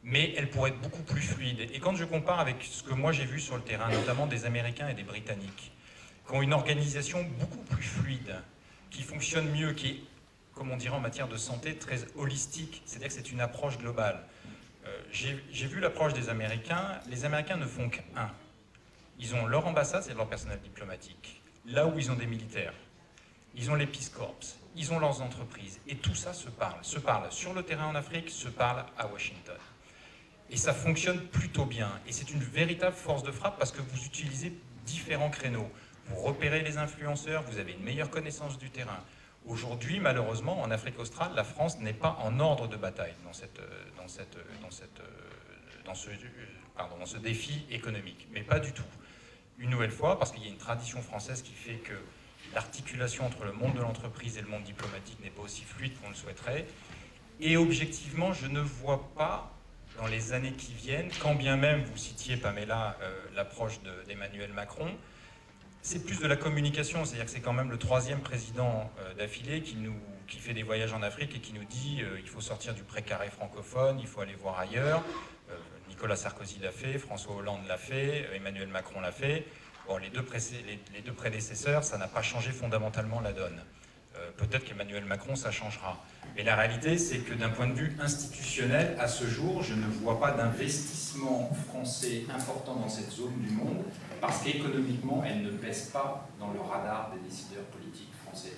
mais elle pourrait être beaucoup plus fluide. Et quand je compare avec ce que moi j'ai vu sur le terrain, notamment des Américains et des Britanniques, qui ont une organisation beaucoup plus fluide, qui fonctionne mieux, qui est, comme on dirait en matière de santé, très holistique, c'est-à-dire que c'est une approche globale. J'ai vu l'approche des Américains. Les Américains ne font qu'un. Ils ont leur ambassade, c'est leur personnel diplomatique, là où ils ont des militaires. Ils ont les Peace Corps, ils ont leurs entreprises, et tout ça se parle sur le terrain en Afrique, se parle à Washington. Et ça fonctionne plutôt bien. Et c'est une véritable force de frappe parce que vous utilisez différents créneaux. Vous repérez les influenceurs, vous avez une meilleure connaissance du terrain. Aujourd'hui, malheureusement, en Afrique australe, la France n'est pas en ordre de bataille dans ce défi économique. Mais pas du tout. Une nouvelle fois, parce qu'il y a une tradition française qui fait que l'articulation entre le monde de l'entreprise et le monde diplomatique n'est pas aussi fluide qu'on le souhaiterait. Et objectivement, je ne vois pas, dans les années qui viennent, quand bien même vous citiez, Pamela, l'approche d'Emmanuel Macron, c'est plus de la communication, c'est-à-dire que c'est quand même le 3e président d'affilée qui fait des voyages en Afrique et qui nous dit il faut sortir du précaré francophone, il faut aller voir ailleurs. Nicolas Sarkozy l'a fait, François Hollande l'a fait, Emmanuel Macron l'a fait. Bon, les deux prédécesseurs, ça n'a pas changé fondamentalement la donne. Peut-être qu'Emmanuel Macron, ça changera. Mais la réalité, c'est que d'un point de vue institutionnel, à ce jour, je ne vois pas d'investissement français important dans cette zone du monde, parce qu'économiquement, elle ne pèse pas dans le radar des décideurs politiques français.